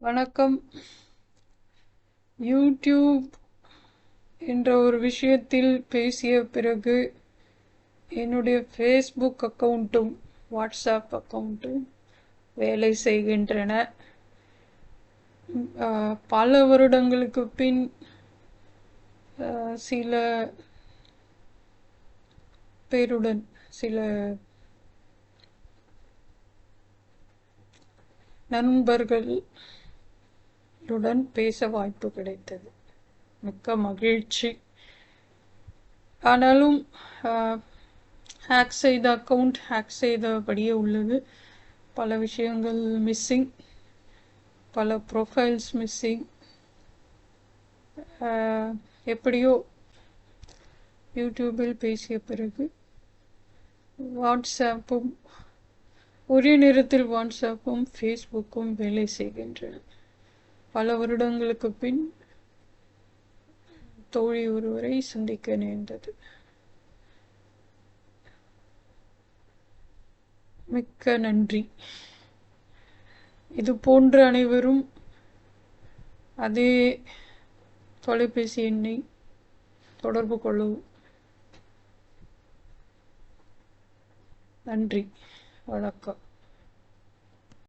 வணக்கம். யூடியூப் என்ற ஒரு விஷயத்தில் பேசிய பிறகு என்னுடைய ஃபேஸ்புக் அக்கௌண்ட்டும் வாட்ஸ்அப் அக்கௌண்ட்டும் வேலை செய்கின்றன. பல வருடங்களுக்கு பின் சில பேருடன் சில நண்பர்களுடன் பேச வாய்ப்பு கிடைத்தது. மிக்க மகிழ்ச்சி. ஆனாலும் ஹேக் செய்த அக்கௌண்ட் ஹேக் செய்தபடியே உள்ளது. பல விஷயங்கள் மிஸ்ஸிங், பல ப்ரொஃபைல்ஸ் மிஸ்ஸிங். எப்படியோ யூடியூபில் பேசிய பிறகு வாட்ஸ்அப்பும் ஒரே நேரத்தில் வாட்ஸ்அப்பும் ஃபேஸ்புக்கும் வேலை செய்கின்றன. பல வருடங்களுக்கு பின் தோழி ஒருவரை சந்திக்க நேர்ந்தது. மிக்க நன்றி. இது போன்ற அனைவரும் அதே தொலைபேசி எண்ணை தொடர்பு கொள்ளவும். நன்றி. வணக்கம்.